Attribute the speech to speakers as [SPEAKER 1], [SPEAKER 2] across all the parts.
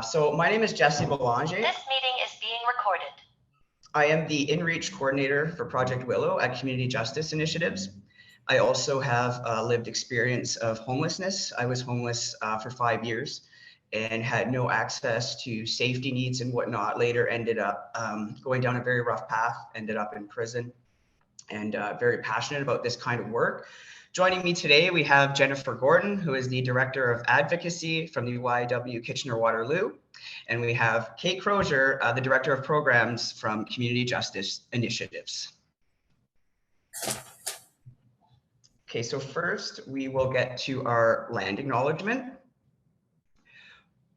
[SPEAKER 1] So my name is Jesse Belanger.
[SPEAKER 2] This meeting is being recorded.
[SPEAKER 1] I am the InReach coordinator for Project Willow at Community Justice Initiatives. I also have lived experience of homelessness. I was homeless for 5 years and had no access to safety needs and whatnot. Later ended up going down a very rough path, ended up in prison, and very passionate about this kind of work. Joining me today, we have Jennifer Gordon, who is the Director of Advocacy from the YW Kitchener-Waterloo. And we have Kate Crozier, the Director of Programs from Community Justice Initiatives. Okay, so first we will get to our land acknowledgement.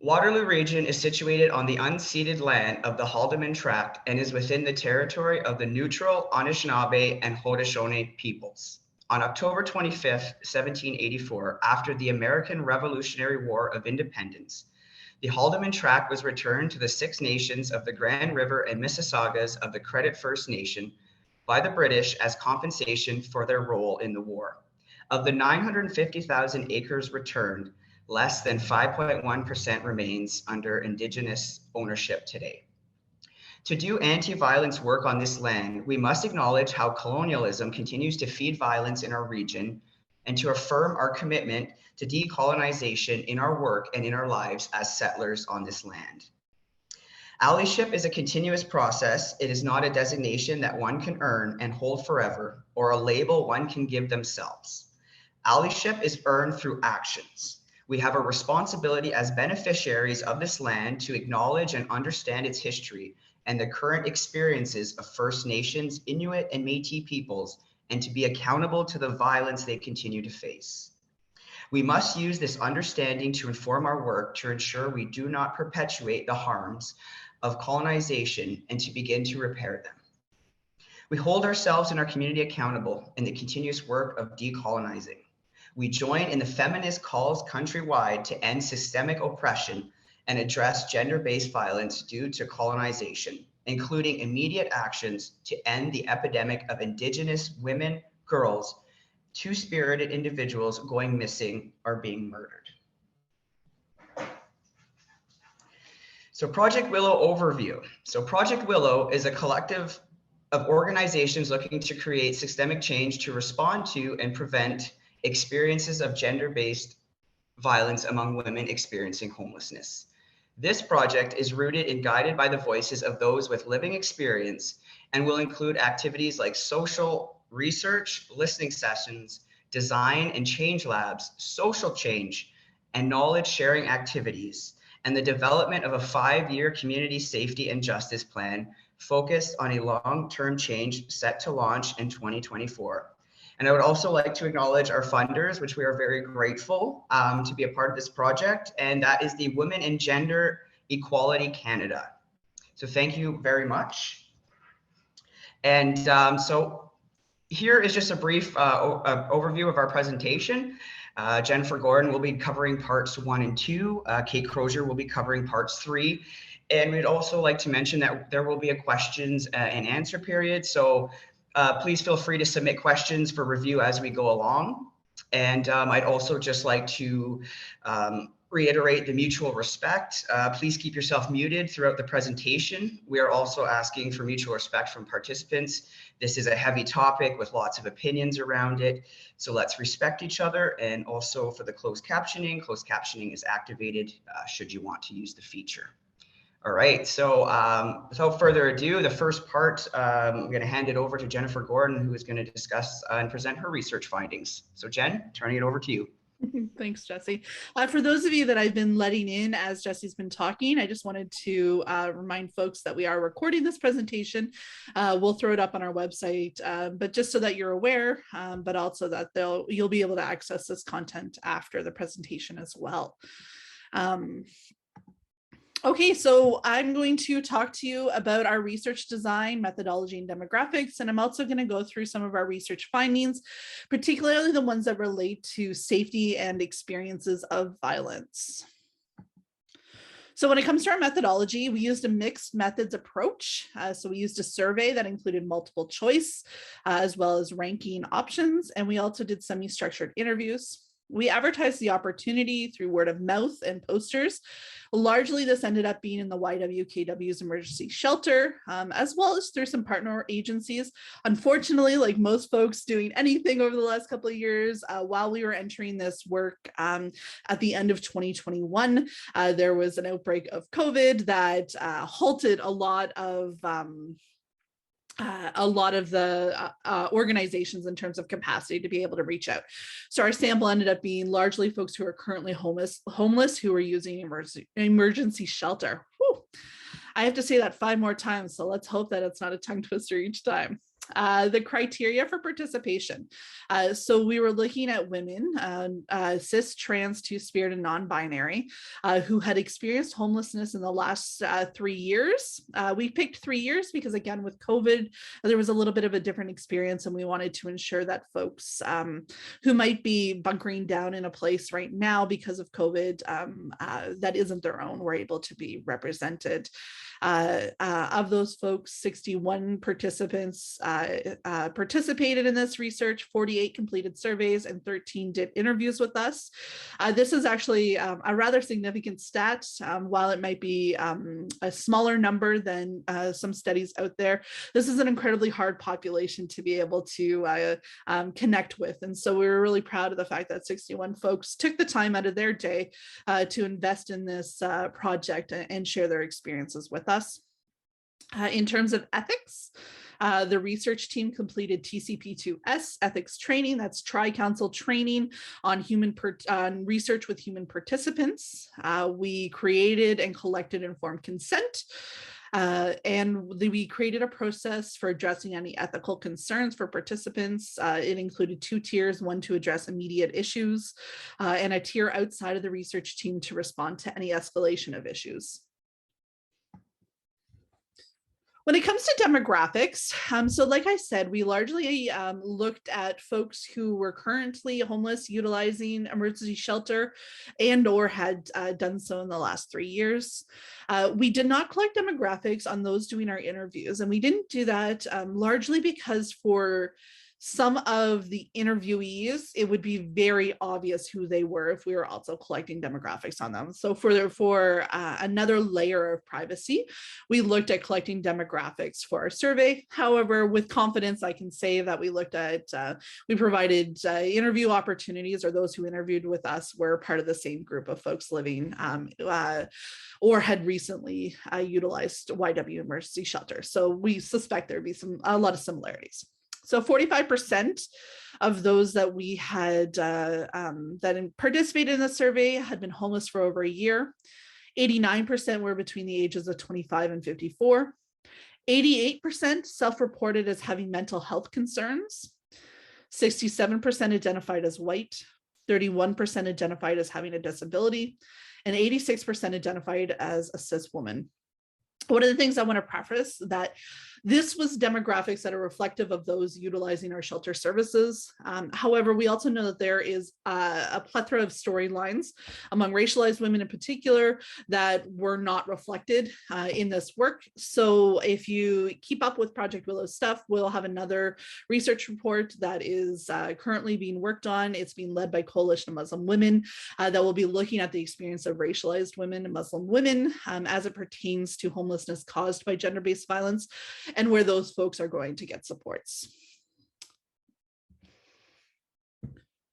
[SPEAKER 1] Waterloo Region is situated on the unceded land of the Haldimand Tract and is within the territory of the neutral Anishinaabe and Haudenosaunee peoples. On October 25th, 1784, after the American Revolutionary War of Independence, the Haldimand Tract was returned to the Six Nations of the Grand River and Mississaugas of the Credit First Nation by the British as compensation for their role in the war. Of the 950,000 acres returned, less than 5.1% remains under Indigenous ownership today. To do anti-violence work on this land, we must acknowledge how colonialism continues to feed violence in our region and to affirm our commitment to decolonization in our work and in our lives as settlers on this land. Allyship is a continuous process. It is not a designation that one can earn and hold forever, or a label one can give themselves. Allyship is earned through actions. We have a responsibility as beneficiaries of this land to acknowledge and understand its history and the current experiences of First Nations, Inuit, and Métis peoples, and to be accountable to the violence they continue to face. We must use this understanding to inform our work to ensure we do not perpetuate the harms of colonization and to begin to repair them. We hold ourselves and our community accountable in the continuous work of decolonizing. We join in the feminist calls countrywide to end systemic oppression and address gender-based violence due to colonization, including immediate actions to end the epidemic of Indigenous women, girls, two-spirited individuals going missing or being murdered. So Project Willow overview. So Project Willow is a collective of organizations looking to create systemic change to respond to and prevent experiences of gender-based violence among women experiencing homelessness. This project is rooted and guided by the voices of those with living experience and will include activities like social research, listening sessions, design and change labs, social change, and knowledge sharing activities, and the development of a 5-year community safety and justice plan focused on a long-term change set to launch in 2024. And I would also like to acknowledge our funders, which we are very grateful to be a part of this project, and that is the Women and Gender Equality Canada. So thank you very much. And so here is just a brief overview of our presentation. Jennifer Gordon will be covering parts 1 and 2. Kate Crozier will be covering parts 3. And we'd also like to mention that there will be a questions and answer period. So please feel free to submit questions for review as we go along. And I'd also just like to reiterate the mutual respect. Please keep yourself muted throughout the presentation. We are also asking for mutual respect from participants. This is a heavy topic with lots of opinions around it. So let's respect each other. And also for the closed captioning is activated should you want to use the feature. All right, so without further ado, the first part, I'm going to hand it over to Jennifer Gordon, who is going to discuss and present her research findings. So Jen, turning it over to you.
[SPEAKER 3] Thanks, Jesse. For those of you that I've been letting in as Jesse's been talking, I just wanted to remind folks that we are recording this presentation. We'll throw it up on our website, but just so that you're aware, but also that you'll be able to access this content after the presentation as well. Okay, so I'm going to talk to you about our research design, methodology, and demographics, and I'm also going to go through some of our research findings, particularly the ones that relate to safety and experiences of violence. So when it comes to our methodology, we used a mixed methods approach. So we used a survey that included multiple choice, as well as ranking options, and we also did semi-structured interviews. We advertised the opportunity through word of mouth and posters. Largely, this ended up being in the YWKW's emergency shelter, as well as through some partner agencies. Unfortunately, like most folks doing anything over the last couple of years, while we were entering this work at the end of 2021, there was an outbreak of COVID that halted a lot of the organizations in terms of capacity to be able to reach out. So our sample ended up being largely folks who are currently homeless who are using emergency shelter. Whew. I have to say that 5 more times, so let's hope that it's not a tongue twister each time. The criteria for participation. So we were looking at women, cis, trans, two-spirit, and non-binary, who had experienced homelessness in the last 3 years. We picked 3 years because, again, with COVID, there was a little bit of a different experience, and we wanted to ensure that folks who might be bunkering down in a place right now because of COVID that isn't their own were able to be represented. Of those folks, 61 participants participated in this research, 48 completed surveys, and 13 did interviews with us. This is actually a rather significant stat. While it might be a smaller number than some studies out there, this is an incredibly hard population to be able to connect with. And so we were really proud of the fact that 61 folks took the time out of their day to invest in this project and share their experiences with us. In terms of ethics, the research team completed TCP2S ethics training. That's Tri-Council training on research with human participants. We created and collected informed consent. We created a process for addressing any ethical concerns for participants. It included 2 tiers, one to address immediate issues, and a tier outside of the research team to respond to any escalation of issues. When it comes to demographics, so like I said, we largely looked at folks who were currently homeless, utilizing emergency shelter, and or had done so in the last 3 years. We did not collect demographics on those doing our interviews, and we didn't do that largely because for some of the interviewees, it would be very obvious who they were if we were also collecting demographics on them. So for another layer of privacy, we looked at collecting demographics for our survey. However, with confidence, I can say that we provided interview opportunities, or those who interviewed with us were part of the same group of folks living or had recently utilized YW emergency shelter. So we suspect there'd be a lot of similarities. So 45% of those that we had that participated in the survey had been homeless for over a year. 89% were between the ages of 25 and 54. 88% self-reported as having mental health concerns. 67% identified as white. 31% identified as having a disability. And 86% identified as a cis woman. One of the things I want to preface that this was demographics that are reflective of those utilizing our shelter services. However, we also know that there is a plethora of storylines among racialized women in particular that were not reflected in this work. So if you keep up with Project Willow stuff, we'll have another research report that is currently being worked on. It's being led by Coalition of Muslim Women that will be looking at the experience of racialized women and Muslim women as it pertains to homelessness caused by gender-based violence, and where those folks are going to get supports.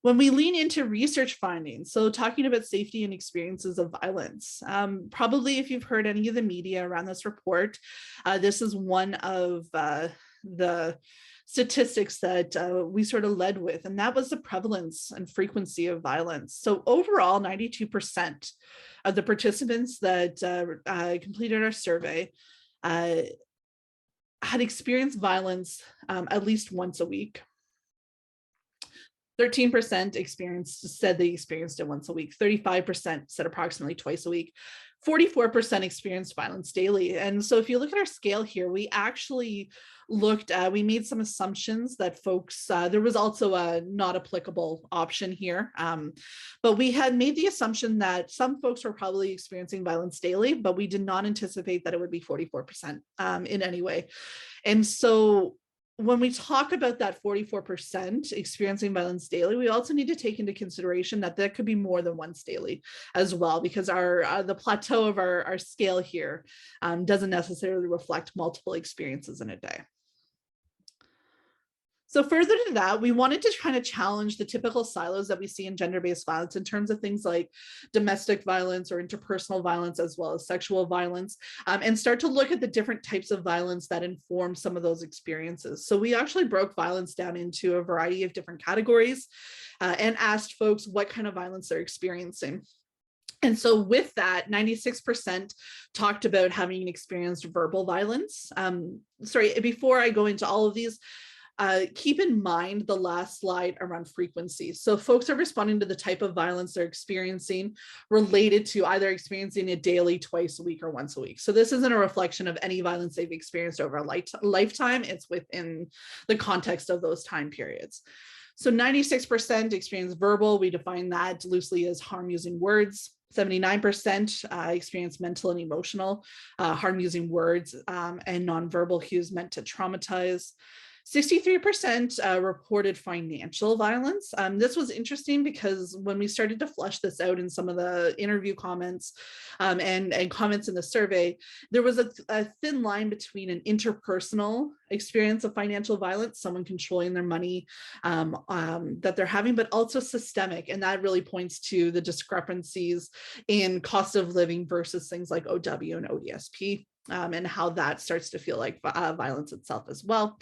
[SPEAKER 3] When we lean into research findings, so talking about safety and experiences of violence, probably if you've heard any of the media around this report, this is one of the statistics that we sort of led with, and that was the prevalence and frequency of violence. So overall, 92% of the participants that completed our survey had experienced violence at least once a week. 13% said they experienced it once a week. 35% said approximately twice a week. 44% experienced violence daily. And so if you look at our scale here, we actually we made some assumptions that folks, there was also a not applicable option here, but we had made the assumption that some folks were probably experiencing violence daily, but we did not anticipate that it would be 44% in any way. And so when we talk about that 44% experiencing violence daily, we also need to take into consideration that that could be more than once daily as well, because the plateau of our scale here doesn't necessarily reflect multiple experiences in a day. So further to that, we wanted to kind of challenge the typical silos that we see in gender-based violence in terms of things like domestic violence or interpersonal violence, as well as sexual violence, and start to look at the different types of violence that inform some of those experiences. So we actually broke violence down into a variety of different categories and asked folks what kind of violence they're experiencing. And so with that, 96% talked about having experienced verbal violence. Sorry, before I go into all of these, keep in mind the last slide around frequency. So folks are responding to the type of violence they're experiencing related to either experiencing it daily, twice a week, or once a week. So this isn't a reflection of any violence they've experienced over a lifetime. It's within the context of those time periods. So 96% experience verbal. We define that loosely as harm using words. 79% experience mental and emotional harm using words and nonverbal cues meant to traumatize. 63% reported financial violence. This was interesting because when we started to flesh this out in some of the interview comments and comments in the survey, there was a thin line between an interpersonal experience of financial violence, someone controlling their money that they're having, but also systemic. And that really points to the discrepancies in cost of living versus things like OW and ODSP and how that starts to feel like violence itself as well.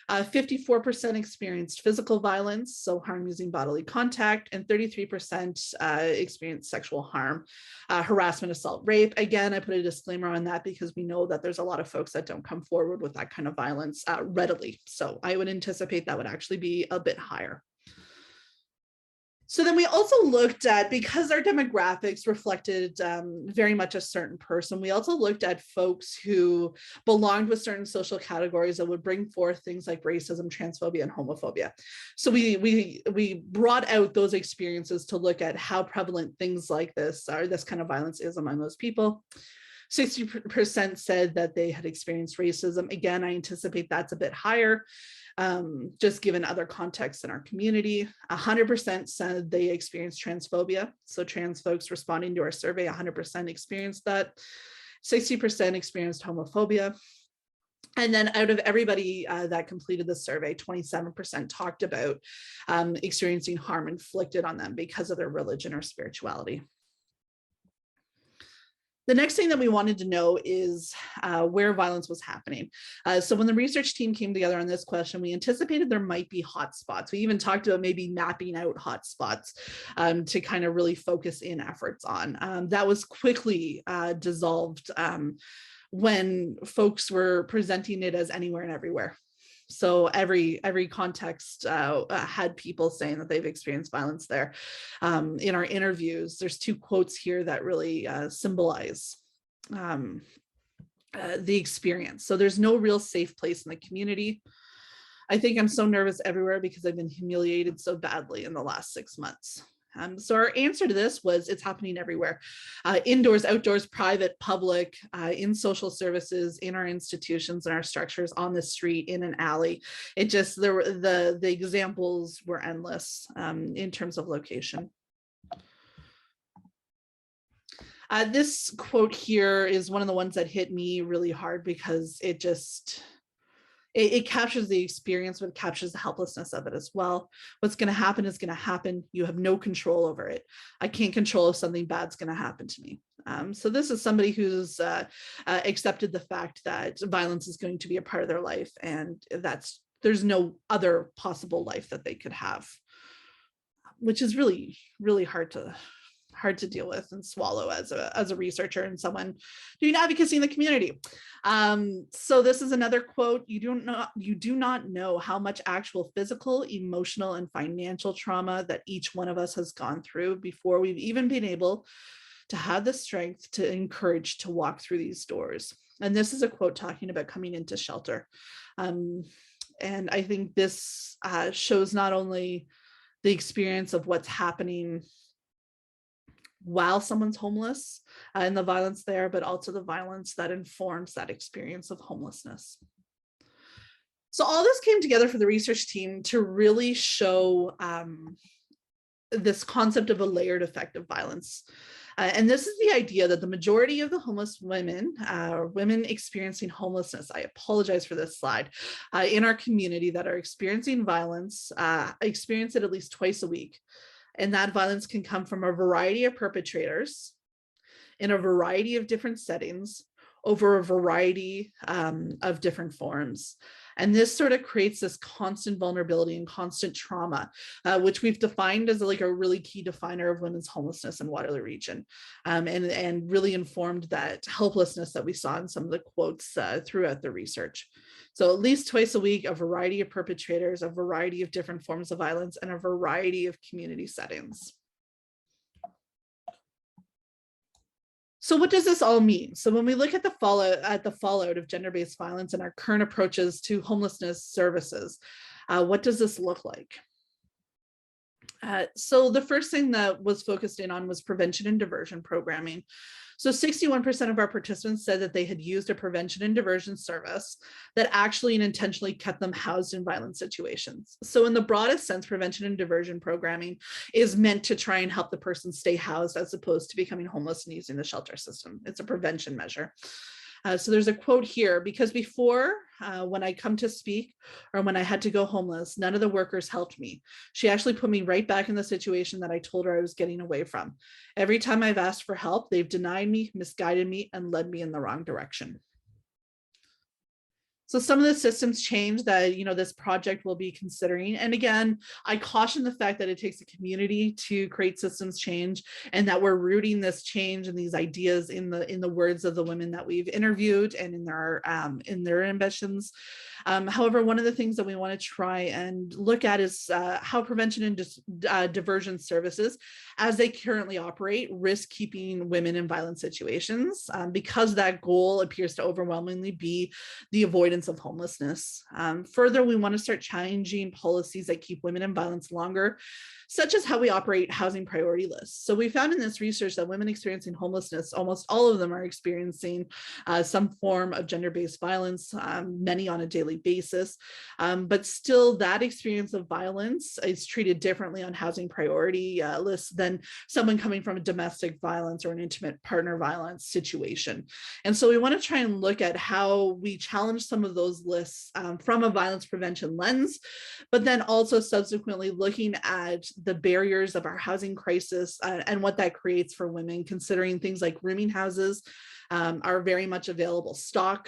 [SPEAKER 3] 54% experienced physical violence, so harm using bodily contact, and 33% experienced sexual harm, harassment, assault, rape. Again, I put a disclaimer on that because we know that there's a lot of folks that don't come forward with that kind of violence readily. So I would anticipate that would actually be a bit higher. So then we also looked at, because our demographics reflected very much a certain person, we also looked at folks who belonged with certain social categories that would bring forth things like racism, transphobia, and homophobia. So we brought out those experiences to look at how prevalent things like this or this kind of violence is among those people. 60% said that they had experienced racism. Again, I anticipate that's a bit higher, just given other contexts in our community. 100% said they experienced transphobia. So trans folks responding to our survey, 100% experienced that. 60% experienced homophobia. And then out of everybody that completed the survey, 27% talked about experiencing harm inflicted on them because of their religion or spirituality. The next thing that we wanted to know is where violence was happening. So when the research team came together on this question, we anticipated there might be hotspots. We even talked about maybe mapping out hotspots to kind of really focus in efforts on. That was quickly dissolved when folks were presenting it as anywhere and everywhere. So every context had people saying that they've experienced violence there. In our interviews, there's two quotes here that really symbolize the experience. So there's no real safe place in the community. I think I'm so nervous everywhere because I've been humiliated so badly in the last 6 months. So our answer to this was it's happening everywhere. Indoors, outdoors, private, public, in social services, in our institutions and our structures, on the street, in an alley. It just, the examples were endless in terms of location. This quote here is one of the ones that hit me really hard because it just, it captures the experience, but it captures the helplessness of it as well. What's going to happen is going to happen. You have no control over it. I can't control if something bad's going to happen to me. So this is somebody who's accepted the fact that violence is going to be a part of their life, and there's no other possible life that they could have, which is really, really hard to deal with and swallow as a researcher and someone doing advocacy in the community. So this is another quote: you do not know how much actual physical, emotional, and financial trauma that each one of us has gone through before we've even been able to have the strength to encourage to walk through these doors. And this is a quote talking about coming into shelter. And I think this shows not only the experience of what's happening while someone's homeless and the violence there, but also the violence that informs that experience of homelessness. So all this came together for the research team to really show this concept of a layered effect of violence. And this is the idea that the majority of the homeless women, women experiencing homelessness, I apologize for this slide, in our community that are experiencing violence, experience it at least twice a week. And that violence can come from a variety of perpetrators in a variety of different settings over a variety of different forms. And this sort of creates this constant vulnerability and constant trauma, which we've defined as like a really key definer of women's homelessness in Waterloo Region, and really informed that helplessness that we saw in some of the quotes throughout the research. So at least twice a week, a variety of perpetrators, a variety of different forms of violence, and a variety of community settings. So what does this all mean? So when we look at the fallout of gender-based violence and our current approaches to homelessness services, what does this look like? So the first thing that was focused in on was prevention and diversion programming. So 61% of our participants said that they had used a prevention and diversion service that actually and intentionally kept them housed in violent situations. So in the broadest sense, prevention and diversion programming is meant to try and help the person stay housed as opposed to becoming homeless and using the shelter system. It's a prevention measure. So there's a quote here, because before, when I come to speak or when I had to go homeless, none of the workers helped me. She actually put me right back in the situation that I told her I was getting away from. Every time I've asked for help, they've denied me, misguided me, and led me in the wrong direction. So some of the systems change that, this project will be considering. And again, I caution the fact that it takes a community to create systems change, and that we're rooting this change and these ideas in the words of the women that we've interviewed and in their ambitions. However, one of the things that we want to try and look at is how prevention and diversion services, as they currently operate, risk keeping women in violent situations, because that goal appears to overwhelmingly be the avoidance of homelessness. Further, we want to start changing policies that keep women in violence longer, such as how we operate housing priority lists. So we found in this research that women experiencing homelessness, almost all of them are experiencing some form of gender-based violence, many on a daily basis, but still that experience of violence is treated differently on housing priority lists than someone coming from a domestic violence or an intimate partner violence situation. And so we want to try and look at how we challenge some of those lists from a violence prevention lens, but then also subsequently looking at the barriers of our housing crisis and what that creates for women, considering things like rooming houses are very much available stock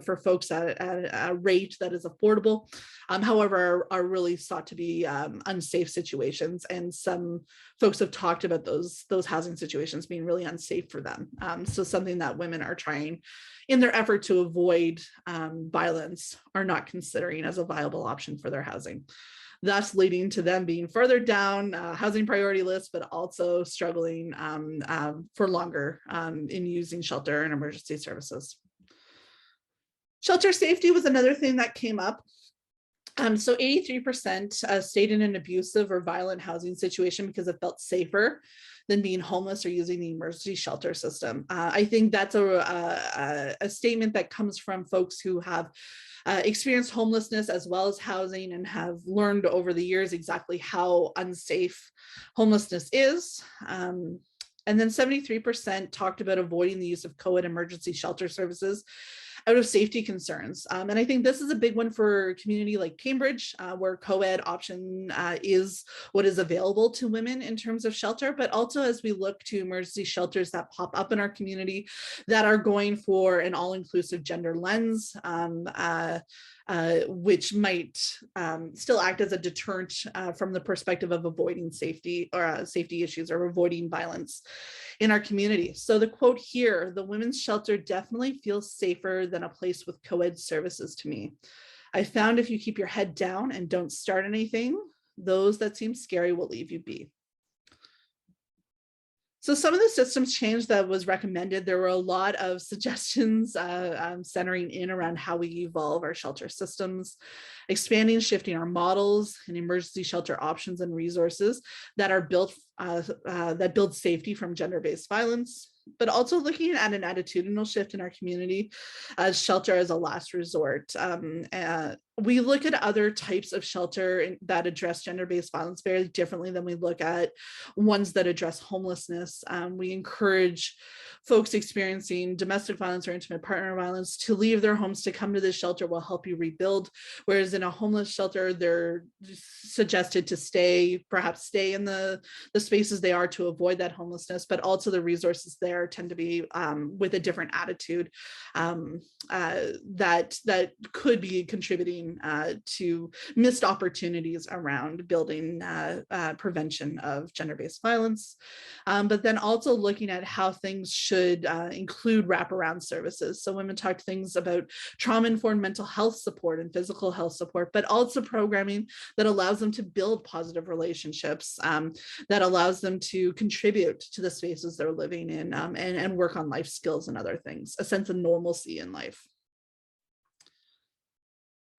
[SPEAKER 3] for folks at a rate that is affordable, however, are really thought to be unsafe situations. And some folks have talked about those housing situations being really unsafe for them. So something that women are trying in their effort to avoid violence are not considering as a viable option for their housing, thus leading to them being further down housing priority lists, but also struggling for longer in using shelter and emergency services. Shelter safety was another thing that came up. So 83% stayed in an abusive or violent housing situation because it felt safer than being homeless or using the emergency shelter system. I think that's a statement that comes from folks who have experienced homelessness as well as housing and have learned over the years exactly how unsafe homelessness is. And then 73% talked about avoiding the use of co-ed emergency shelter services out of safety concerns. And I think this is a big one for a community like Cambridge, where co-ed option is what is available to women in terms of shelter, but also as we look to emergency shelters that pop up in our community that are going for an all-inclusive gender lens, which might still act as a deterrent from the perspective of avoiding safety or safety issues or avoiding violence in our community. So the quote here, the women's shelter definitely feels safer than a place with co-ed services to me. I found if you keep your head down and don't start anything, those that seem scary will leave you be. So some of the systems change that was recommended, there were a lot of suggestions centering in around how we evolve our shelter systems, expanding, shifting our models and emergency shelter options and resources that are built, that build safety from gender-based violence, but also looking at an attitudinal shift in our community as shelter as a last resort. We look at other types of shelter that address gender-based violence very differently than we look at ones that address homelessness. We encourage folks experiencing domestic violence or intimate partner violence to leave their homes to come to this shelter. Will help you rebuild. Whereas in a homeless shelter, they're suggested to perhaps stay in the spaces they are to avoid that homelessness, but also the resources there tend to be with a different attitude that could be contributing to missed opportunities around building prevention of gender-based violence, but then also looking at how things should include wraparound services. So women talked things about trauma-informed mental health support and physical health support, but also programming that allows them to build positive relationships, that allows them to contribute to the spaces they're living in, and work on life skills and other things, a sense of normalcy in life.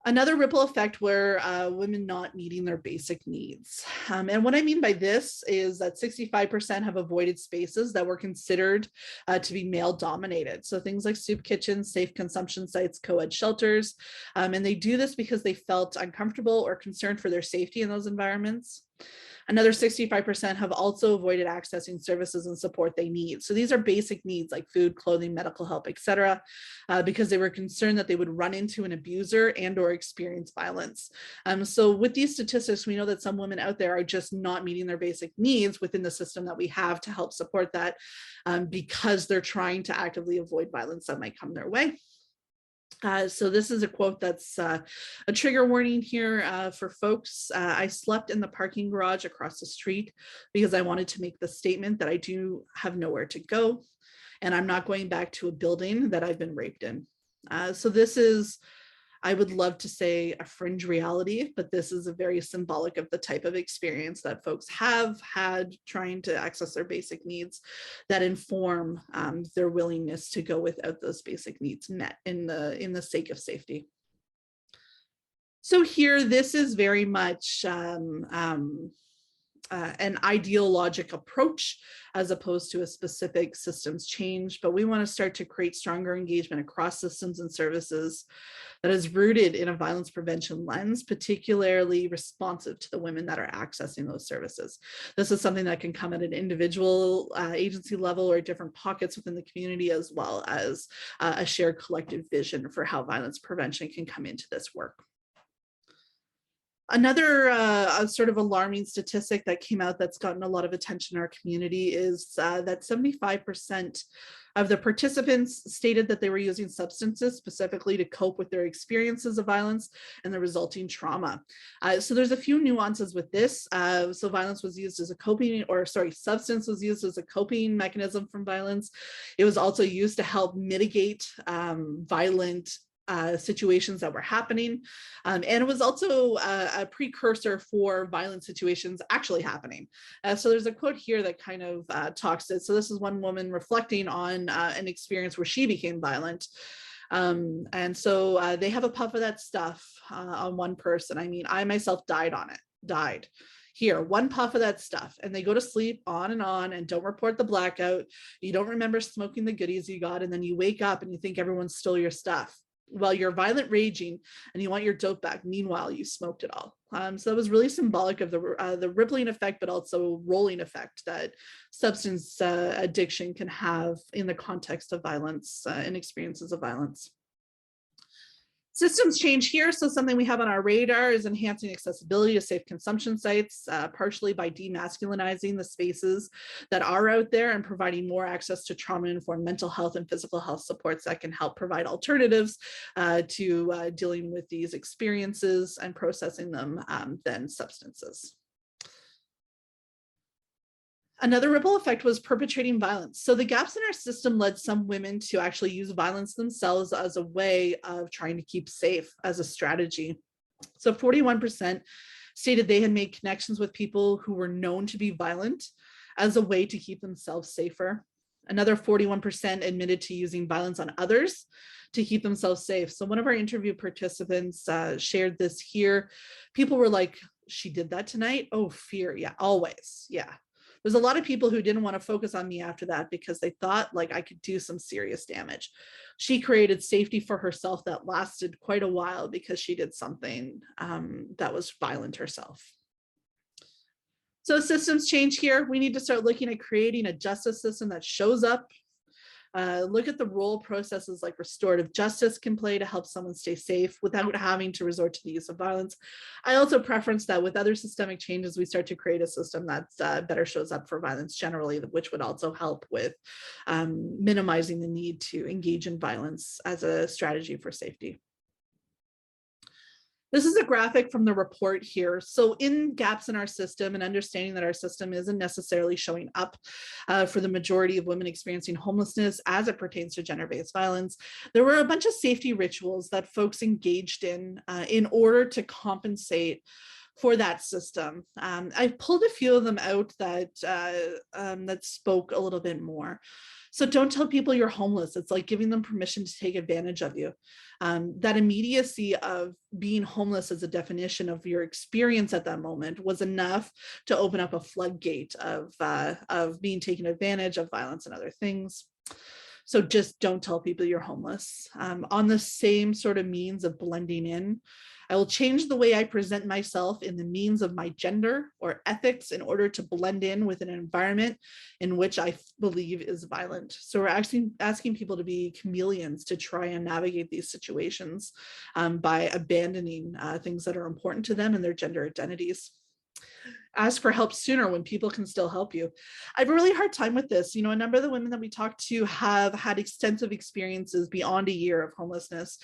[SPEAKER 3] Another ripple effect were women not meeting their basic needs. And what I mean by this is that 65% have avoided spaces that were considered to be male dominated. So things like soup kitchens, safe consumption sites, co-ed shelters. And they do this because they felt uncomfortable or concerned for their safety in those environments. Another 65% have also avoided accessing services and support they need. So these are basic needs like food, clothing, medical help, etc., because they were concerned that they would run into an abuser and or experience violence. So with these statistics, we know that some women out there are just not meeting their basic needs within the system that we have to help support that, because they're trying to actively avoid violence that might come their way. So this is a quote that's a trigger warning here for folks. I slept in the parking garage across the street because I wanted to make the statement that I do have nowhere to go, and I'm not going back to a building that I've been raped in. So this is, I would love to say, a fringe reality, but this is a very symbolic of the type of experience that folks have had trying to access their basic needs that inform their willingness to go without those basic needs met in the sake of safety. So here, this is very much an ideologic approach as opposed to a specific systems change, but we want to start to create stronger engagement across systems and services that is rooted in a violence prevention lens, particularly responsive to the women that are accessing those services. This is something that can come at an individual agency level or different pockets within the community, as well as a shared collective vision for how violence prevention can come into this work. Another sort of alarming statistic that came out that's gotten a lot of attention in our community is that 75% of the participants stated that they were using substances specifically to cope with their experiences of violence and the resulting trauma. So there's a few nuances with this. So violence was used as a substance was used as a coping mechanism from violence. It was also used to help mitigate violent situations that were happening. And it was also a precursor for violent situations actually happening. So there's a quote here that kind of talks to it. So this is one woman reflecting on an experience where she became violent. And so they have a puff of that stuff on one person. I mean, I myself died. Here, one puff of that stuff, and they go to sleep on and don't report the blackout. You don't remember smoking the goodies you got, and then you wake up and you think everyone stole your stuff. Well, you're violent raging and you want your dope back. Meanwhile, you smoked it all. So that was really symbolic of the rippling effect, but also rolling effect that substance addiction can have in the context of violence and experiences of violence. Systems change here. So something we have on our radar is enhancing accessibility to safe consumption sites, partially by demasculinizing the spaces that are out there and providing more access to trauma-informed mental health and physical health supports that can help provide alternatives to dealing with these experiences and processing them than substances. Another ripple effect was perpetrating violence. So the gaps in our system led some women to actually use violence themselves as a way of trying to keep safe, as a strategy. So 41% stated they had made connections with people who were known to be violent as a way to keep themselves safer. Another 41% admitted to using violence on others to keep themselves safe. So one of our interview participants shared this here. People were like, she did that tonight? Oh, fear. Yeah, always. Yeah. There's a lot of people who didn't want to focus on me after that because they thought like I could do some serious damage. She created safety for herself that lasted quite a while because she did something that was violent herself. So systems change here. We need to start looking at creating a justice system that shows up. Look at the role processes like restorative justice can play to help someone stay safe without having to resort to the use of violence. I also preference that with other systemic changes, we start to create a system that better shows up for violence generally, which would also help with minimizing the need to engage in violence as a strategy for safety. This is a graphic from the report here. So in gaps in our system and understanding that our system isn't necessarily showing up for the majority of women experiencing homelessness as it pertains to gender-based violence, there were a bunch of safety rituals that folks engaged in order to compensate for that system. I pulled a few of them out that spoke a little bit more. So don't tell people you're homeless. It's like giving them permission to take advantage of you. That immediacy of being homeless as a definition of your experience at that moment was enough to open up a floodgate of being taken advantage of, violence and other things. So just don't tell people you're homeless. On the same sort of means of blending in, I will change the way I present myself in the means of my gender or ethics in order to blend in with an environment in which I believe is violent. So we're asking people to be chameleons to try and navigate these situations by abandoning things that are important to them and their gender identities. Ask for help sooner when people can still help you. I have a really hard time with this. You know, a number of the women that we talked to have had extensive experiences beyond a year of homelessness.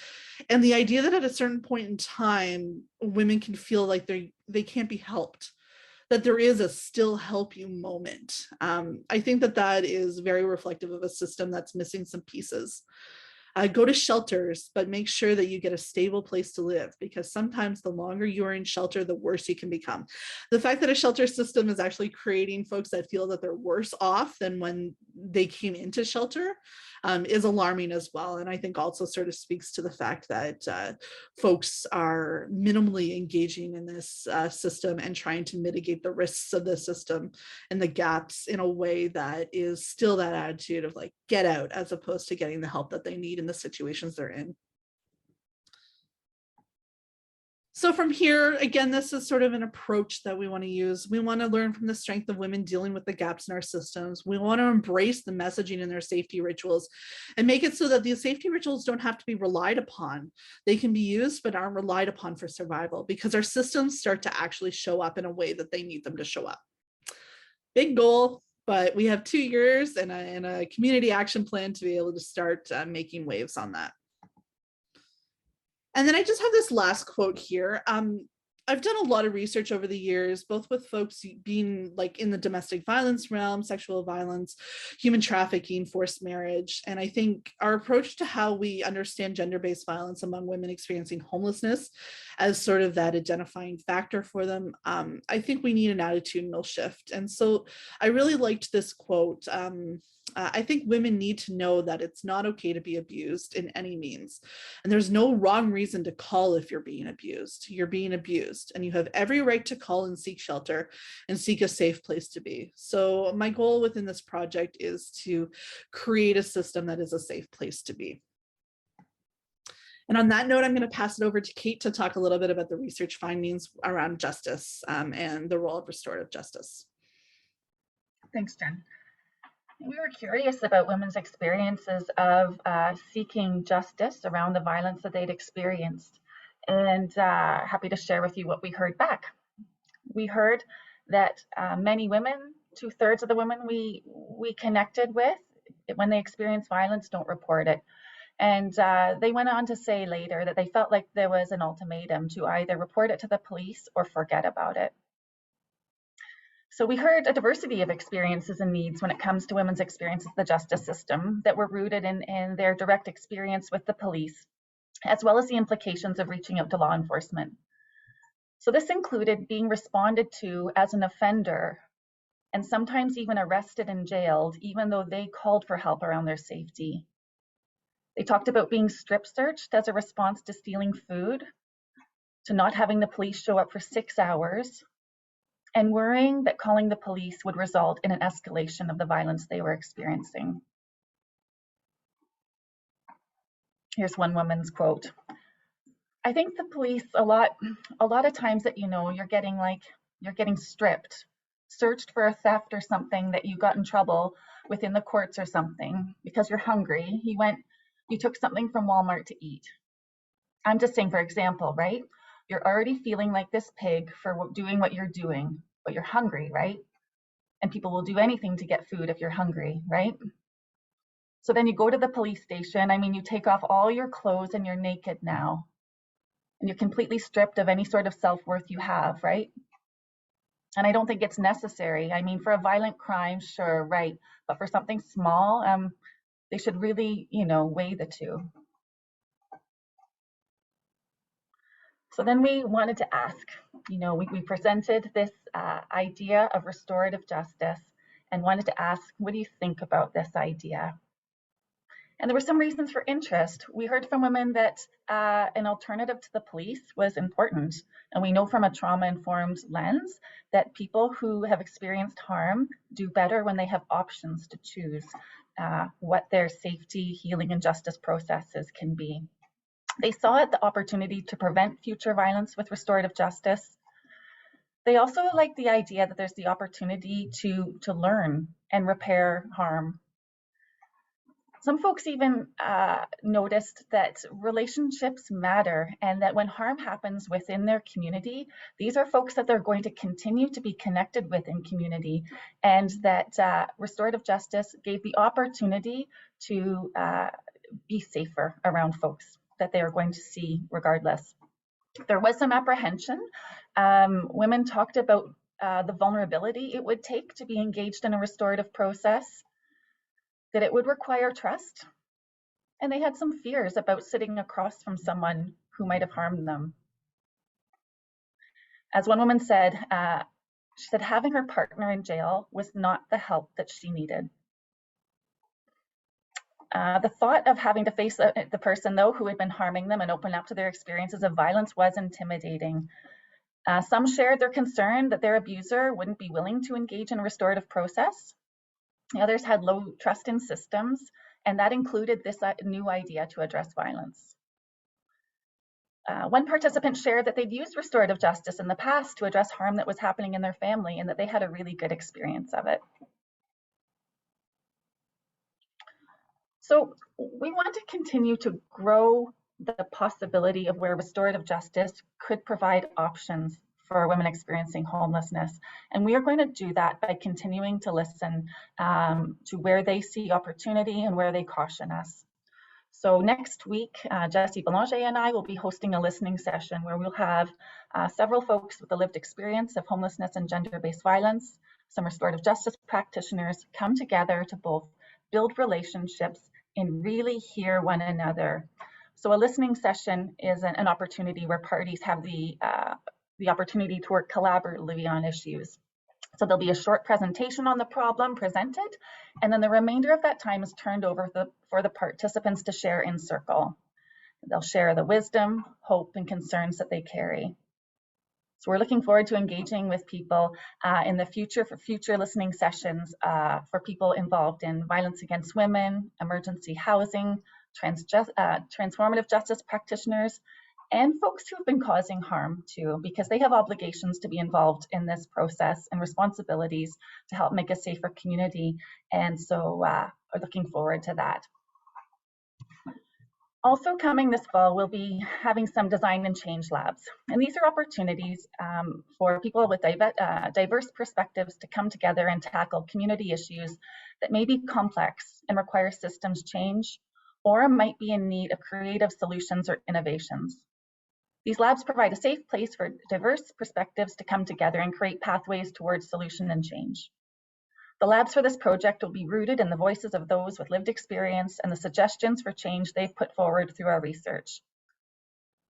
[SPEAKER 3] And the idea that at a certain point in time, women can feel like they can't be helped, that there is a still help you moment. I think that is very reflective of a system that's missing some pieces. Go to shelters, but make sure that you get a stable place to live, because sometimes the longer you are in shelter, the worse you can become. The fact that a shelter system is actually creating folks that feel that they're worse off than when they came into shelter is alarming as well. And I think also sort of speaks to the fact that folks are minimally engaging in this system and trying to mitigate the risks of the system and the gaps in a way that is still that attitude of like, get out, as opposed to getting the help that they need in the situations they're in. So from here, again, this is sort of an approach that we want to use. We want to learn from the strength of women dealing with the gaps in our systems. We want to embrace the messaging in their safety rituals and make it so that these safety rituals don't have to be relied upon. They can be used, but aren't relied upon for survival, because our systems start to actually show up in a way that they need them to show up. Big goal, but we have 2 years and a community action plan to be able to start making waves on that. And then I just have this last quote here. I've done a lot of research over the years, both with folks being like in the domestic violence realm, sexual violence, human trafficking, forced marriage. And I think our approach to how we understand gender-based violence among women experiencing homelessness as sort of that identifying factor for them, I think we need an attitudinal shift. And so I really liked this quote. I think women need to know that it's not okay to be abused in any means. And there's no wrong reason to call if you're being abused. You're being abused, and you have every right to call and seek shelter and seek a safe place to be. So my goal within this project is to create a system that is a safe place to be. And on that note, I'm going to pass it over to Kate to talk a little bit about the research findings around justice and the role of restorative justice.
[SPEAKER 4] Thanks, Jen. We were curious about women's experiences of seeking justice around the violence that they'd experienced, and happy to share with you what we heard back. We heard that many women, 2/3 of the women we connected with, when they experience violence, don't report it. And they went on to say later that they felt like there was an ultimatum to either report it to the police or forget about it. So we heard a diversity of experiences and needs when it comes to women's experiences of the justice system that were rooted in their direct experience with the police, as well as the implications of reaching out to law enforcement. So this included being responded to as an offender and sometimes even arrested and jailed, even though they called for help around their safety. They talked about being strip searched as a response to stealing food, to not having the police show up for 6 hours, and worrying that calling the police would result in an escalation of the violence they were experiencing. Here's one woman's quote. I think the police a lot of times that you're getting stripped, searched for a theft or something, that you got in trouble within the courts or something because you're hungry. You took something from Walmart to eat. I'm just saying, for example, right? You're already feeling like this pig for doing what you're doing, but you're hungry, right? And people will do anything to get food if you're hungry, right? So then you go to the police station. I mean, you take off all your clothes and you're naked now. And you're completely stripped of any sort of self-worth you have, right? And I don't think it's necessary. I mean, for a violent crime, sure, right. But for something small, they should really, weigh the two. So then we wanted to ask, we presented this idea of restorative justice and wanted to ask, what do you think about this idea? And there were some reasons for interest. We heard from women that an alternative to the police was important. And we know from a trauma-informed lens that people who have experienced harm do better when they have options to choose what their safety, healing, and justice processes can be. They saw it the opportunity to prevent future violence with restorative justice. They also like the idea that there's the opportunity to learn and repair harm. Some folks even noticed that relationships matter, and that when harm happens within their community, these are folks that they're going to continue to be connected with in community, and that restorative justice gave the opportunity to be safer around folks that they are going to see regardless. There was some apprehension. Women talked about the vulnerability it would take to be engaged in a restorative process, that it would require trust, and they had some fears about sitting across from someone who might have harmed them. As one woman said, she said having her partner in jail was not the help that she needed. The thought of having to face the person, though, who had been harming them and open up to their experiences of violence was intimidating. Some shared their concern that their abuser wouldn't be willing to engage in a restorative process. Others had low trust in systems, and that included this new idea to address violence. One participant shared that they'd used restorative justice in the past to address harm that was happening in their family, and that they had a really good experience of it. So we want to continue to grow the possibility of where restorative justice could provide options for women experiencing homelessness. And we are going to do that by continuing to listen to where they see opportunity and where they caution us. So next week, Jessie Belanger and I will be hosting a listening session where we'll have several folks with a lived experience of homelessness and gender-based violence, some restorative justice practitioners come together to both build relationships and really hear one another. So a listening session is an opportunity where parties have the opportunity to work collaboratively on issues. So there'll be a short presentation on the problem presented, and then the remainder of that time is turned over for the participants to share in circle. They'll share the wisdom, hope, and concerns that they carry. So we're looking forward to engaging with people in the future for future listening sessions for people involved in violence against women, emergency housing, transformative justice practitioners, and folks who have been causing harm too, because they have obligations to be involved in this process and responsibilities to help make a safer community. And so we're looking forward to that. Also coming this fall, we'll be having some design and change labs. And these are opportunities for people with diverse perspectives to come together and tackle community issues that may be complex and require systems change, or might be in need of creative solutions or innovations. These labs provide a safe place for diverse perspectives to come together and create pathways towards solution and change. The labs for this project will be rooted in the voices of those with lived experience and the suggestions for change they've put forward through our research.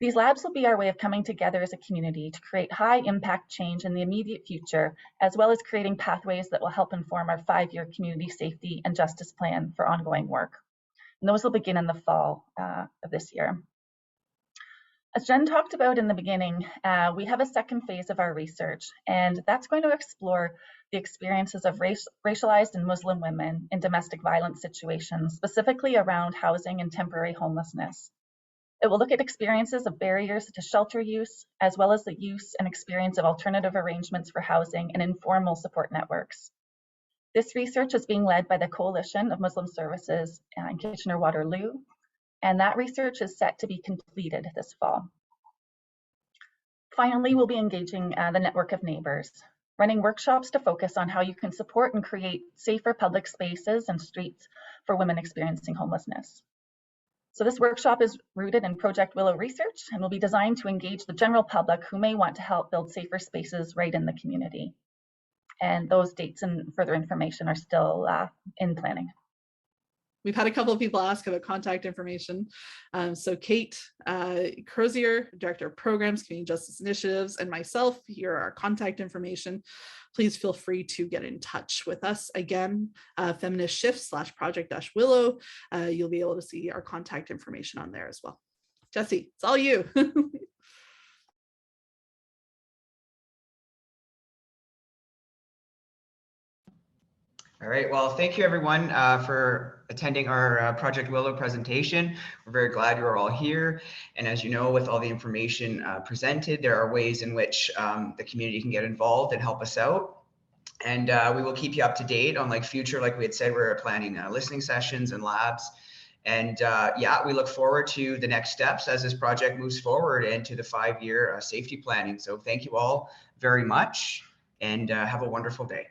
[SPEAKER 4] These labs will be our way of coming together as a community to create high impact change in the immediate future, as well as creating pathways that will help inform our 5-year community safety and justice plan for ongoing work. And those will begin in the fall of this year. As Jen talked about in the beginning, we have a second phase of our research, and that's going to explore the experiences of racialized and Muslim women in domestic violence situations, specifically around housing and temporary homelessness. It will look at experiences of barriers to shelter use, as well as the use and experience of alternative arrangements for housing and informal support networks. This research is being led by the Coalition of Muslim Services in Kitchener-Waterloo, and that research is set to be completed this fall. Finally, we'll be engaging the network of neighbors, running workshops to focus on how you can support and create safer public spaces and streets for women experiencing homelessness. So this workshop is rooted in Project Willow research and will be designed to engage the general public who may want to help build safer spaces right in the community. And those dates and further information are still in planning.
[SPEAKER 3] We've had a couple of people ask about contact information. So Kate Crozier, Director of Programs, Community Justice Initiatives, and myself, here are our contact information. Please feel free to get in touch with us. Again, Feminist Shift /Project-Willow. You'll be able to see our contact information on there as well. Jesse, it's all you.
[SPEAKER 1] All right, well, thank you everyone for attending our Project Willow presentation. We're very glad you're all here. And as you know, with all the information presented, there are ways in which the community can get involved and help us out. And we will keep you up to date on future, like we had said, we're planning listening sessions and labs. And yeah, we look forward to the next steps as this project moves forward into the 5-year safety planning. So thank you all very much and have a wonderful day.